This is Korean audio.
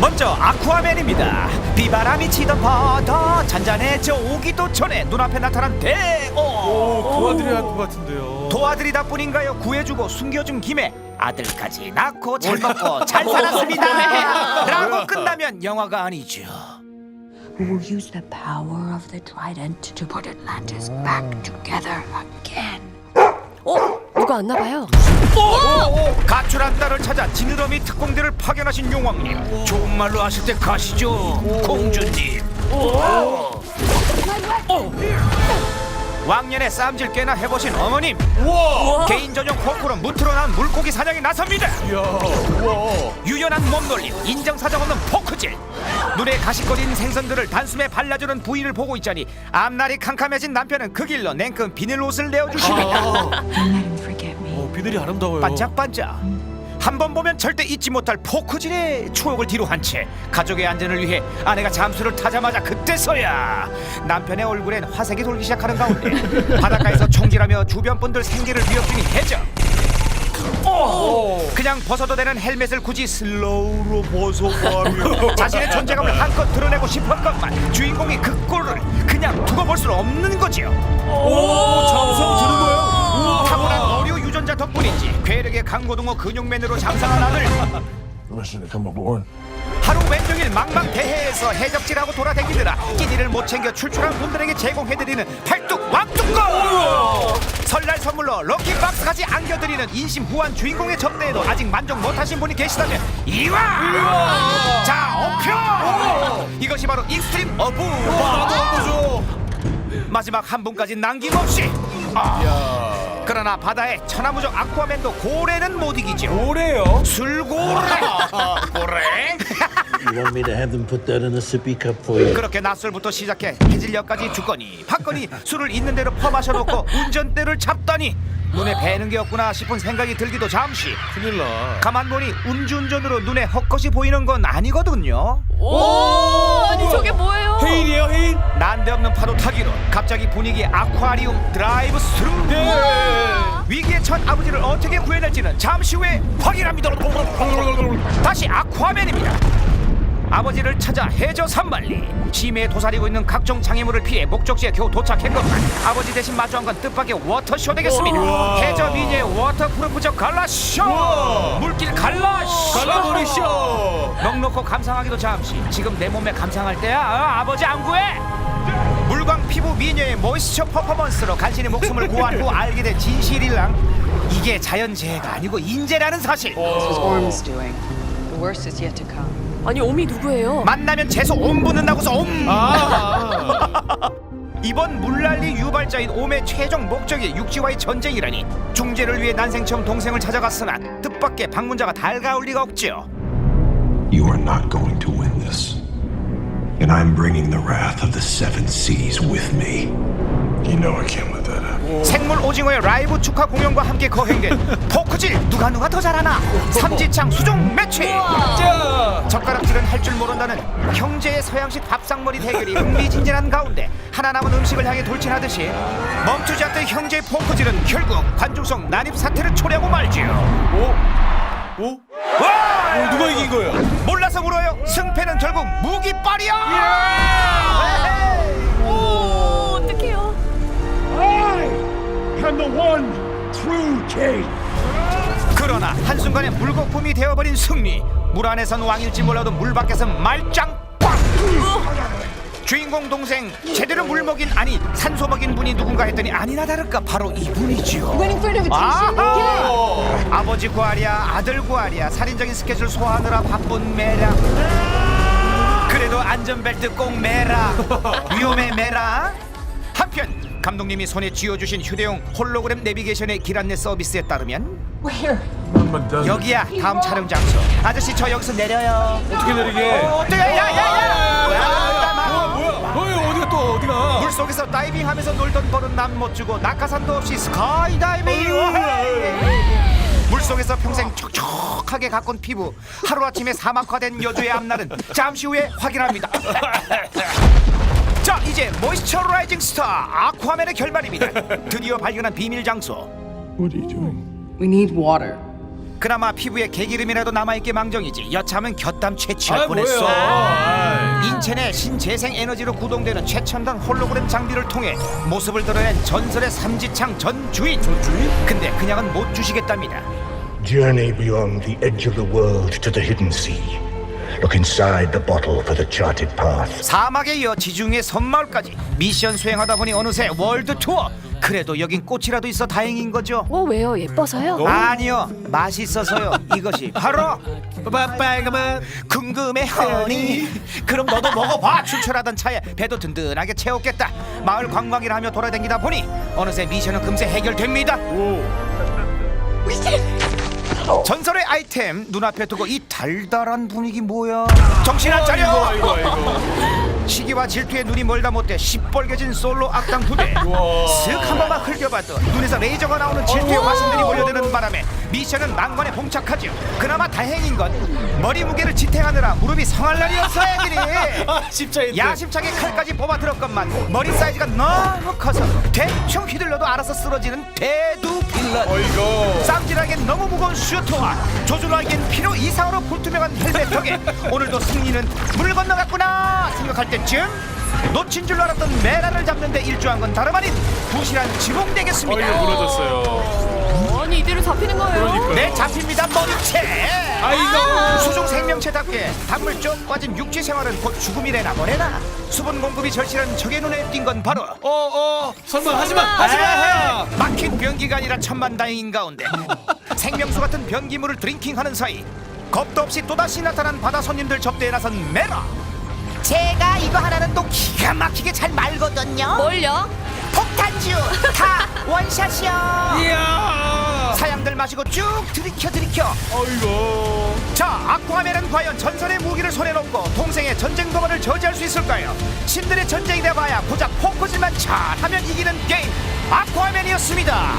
먼저 아쿠아맨입니다. 비바람이 치던 바다 잔잔해져 오기도 전에 눈앞에 나타난 대어. 도와드려야 할 것 같은데요. 도와드리다 뿐인가요? 구해주고 숨겨준 김에 아들까지 낳고 잘 먹고 잘 살았습니다 라고 끝나면 영화가 아니죠. We will use the power of the trident to put Atlantis back together again. 누가 왔나 봐요. 가출한 딸을 찾아 지느러미 특공대를 파견하신 용왕님, 좋은 말로 하실 때 가시죠 공주님. 왕년에 쌈질 꽤나 해보신 어머님, 개인 전용 포크로 무트로 나온 물고기 사냥에 나섭니다. 유연한 몸놀림, 인정사정 없는 포크질, 눈에 가시거리는 생선들을 단숨에 발라주는 부위를 보고 있자니 앞날이 캄캄해진 남편은 그 길로 냉큼 비닐 옷을 내어주십니다. Don't let him forget me. 비늘이 아름다워요. 반짝반짝. 한 번 보면 절대 잊지 못할 포크질의 추억을 뒤로 한 채 가족의 안전을 위해 아내가 잠수를 타자마자 그때서야 남편의 얼굴엔 화색이 돌기 시작하는 가운데 바닷가에서 총질하며 주변 분들 생계를 위협 중인 해적. 그냥 벗어도 되는 헬멧을 굳이 슬로우로 벗어가며 자신의 존재감을 한껏 드러내고 싶었건만 주인공이 그 꼴을 그냥 두고 볼 수는 없는 거지요. 정성 들은 거예요. 타고난 어류 유전자 덕분인지 괴력의 강고등어 근육맨으로 장사한 아들. Permission to come aboard. 하루 왼종일 망망대해에서 해적질하고 돌아다니느라 끼니를 못 챙겨 출출한 분들에게 제공해드리는 팔뚝 왕뚝거. 설날 선물로 럭키박스까지 안겨드리는 인심후한 주인공의 접대에도 아직 만족 못하신 분이 계시다면 이와 자 어표. 이것이 바로 익스트림 어부. 마지막 한 분까지 남김없이. 그러나 바다의 천하무적 아쿠아맨도 고래는 못 이기죠. 뭐래요? 술고래. 고래. You want me to have them put that in a sippy cup for you? 그렇게 낮술부터 시작해 해질녘까지 주거니 받거니 술을 있는 대로 퍼마셔놓고 운전대를 잡다니 눈에 뵈는 게 없구나 싶은 생각이 들기도 잠시. 큰일 나. 가만 보니 음주운전으로 눈에 헛것이 보이는 건 아니거든요. 아니 저게 뭐예요? 해일이에요, 해일? 난데없는 파도 타기로 갑자기 분위기 아쿠아리움 드라이브 스루. 위기에 처한 아버지를 어떻게 구해낼지는 잠시 후에 확인합니다. 다시 아쿠아맨입니다. 아버지를 찾아 해저 산만리 심해에 도사리고 있는 각종 장애물을 피해 목적지에 겨우 도착했건만 아버지 대신 마주한 건 뜻밖의 워터쇼 되겠습니다. 해저 미니의 워터프루프적 갈라쇼. 물길 갈라쇼. 갈라버리쇼. 넉넉고 감상하기도 잠시. 지금 내 몸에 감상할 때야. 아버지 안 구해. 물광 피부 미녀의 모이스처 퍼포먼스로 간신히 목숨을 구한 후 알게 된 진실일랑, 이게 자연재해가 아니고 인재라는 사실. This was Orm's doing. The worst is yet to come. 아니 옴이 누구예요? 만나면 재수 옴부는 나고서 옴. 이번 물난리 유발자인 옴의 최종 목적이 육지와의 전쟁이라니 중재를 위해 난생 처음 동생을 찾아갔으나 뜻밖의 방문자가 달가올 리가 없죠. You are not going to win this. And I'm bringing the wrath of the seven seas with me. You know I can't let that happen. 생물 오징어의 라이브 축하 공연과 함께 거행된 포크질 누가 더 잘하나 삼지창 수종 매치. 젓가락질은 할 줄 모른다는 형제의 서양식 밥상머리 대결이 흥미진진한 가운데 하나 남은 음식을 향해 돌진하듯이 멈추지 않던 형제의 포크질은 결국 관중석 난입 사태를 초래하고 말지요. 와! 누가 이긴 거예요? 몰라서 물어요. 승패는 결국 무기빨이야. 오 어떡해요? I'm the one true king. 그러나 한순간에 물거품이 되어버린 승리. 물 안에선 왕일지 몰라도 물 밖에선 말짱 꽝. 주인공 동생 제대로 물 먹인 아니 산소 먹인 분이 누군가 했더니 아니나 다를까 바로 이분이죠. 아하! 아버지 구하랴 아들 구하랴 살인적인 스케줄 소화하느라 바쁜 매라. 그래도 안전벨트 꼭 매라. 위험해 매라. 한편 감독님이 손에 쥐어주신 휴대용 홀로그램 내비게이션의 길 안내 서비스에 따르면 여기야 다음 촬영 장소. 아저씨 저 여기서 내려요. 어떻게 내리게? 어떻게 야야야. 뭐야? 어디가 또 어디가? 물속에서 다이빙하면서 놀던 버릇 남 못 주고 낙하산도 없이 스카이다이빙. 물속에서 평생 촉촉하게 가꾼 피부 하루아침에 사막화된 여주의 앞날은 잠시 후에 확인합니다. 자 이제 모이스처라이징 스타 아쿠아맨의 결말입니다. 드디어 발견한 비밀 장소. What are you doing? We need water. 그나마 피부에 개기름이라도 남아있게 망정이지 여차하면 곁담 채취할 아, 뻔했어. 뭐예요? 아이. 인체 내 신재생 에너지로 구동되는 최첨단 홀로그램 장비를 통해 모습을 드러낸 전설의 삼지창 전 주인. 근데 그냥은 못 주시겠답니다. Journey beyond the edge of the world to the hidden sea. Look inside the bottle for the charted path. 사막에 이어 지중해 섬마을까지 미션 수행하다 보니 어느새 월드 투어. 그래도 여긴 꽃이라도 있어 다행인 거죠. 왜요? 예뻐서요? 아니요, 맛있어서요. 이것이 바로 빨간맛. 궁금해 허니. 그럼 너도 먹어봐. 출출하던 차에 배도 든든하게 채웠겠다. 마을 관광이라 하며 돌아다니다 보니 어느새 미션은 금세 해결됩니다. 전설의 아이템 눈앞에 두고 이 달달한 분위기 뭐야? 정신 안 차려. 아이고. 시기와 질투에 눈이 멀다 못해 시뻘개진 솔로 악당 부대. 쓱 한 번만 흘겨봐도 눈에서 레이저가 나오는 질투의 화신들이 몰려드는 바람에 미션은 난관에 봉착하죠. 그나마 다행인 건 머리 무게를 지탱하느라 무릎이 성할 날이었어야지. 십자인데. 야심차게 칼까지 뽑아 들었건만 머리 사이즈가 너무 커서 대충 휘둘러도 알아서 쓰러지는 대두 빌런. 어이구. 쌈질하기엔 너무 무거운 슈터와 조준하기엔 필요 이상으로 불투명한 헬멧 덕에 오늘도 승리는 물 건너갔구나 생각할 때쯤 놓친 줄 알았던 메라를 잡는데 일조한 건 다름 아닌 부실한 지붕되겠습니다. 어이구 무너졌어요. 아니 이대로 잡히는 거예요? 그러니까요. 네, 잡힙니다. 머리채. 아이고. 수중 생명체답게 단물 쪽 빠진 육지 생활은 곧 죽음이래나 뭐래나. 수분 공급이 절실한 적의 눈에 띈 건 바로 설마 하지마. 에헤, 막힌 변기가 아니라 천만다행인 가운데 생명수 같은 변기물을 드링킹하는 사이 겁도 없이 또다시 나타난 바다 손님들 접대에 나선 메라. 제가 이거 하나는 또 기가 막히게 잘 말거든요. 뭘요? 폭탄주 다 원샷이요. 이야. 사양들 마시고 쭉 들이켜. 어이구. 자, 아쿠아맨은 과연 전설의 무기를 손에 넣고 동생의 전쟁 도발을 저지할 수 있을까요? 신들의 전쟁이 돼봐야 고작 포커질만 잘하면 이기는 게임 아쿠아맨이었습니다.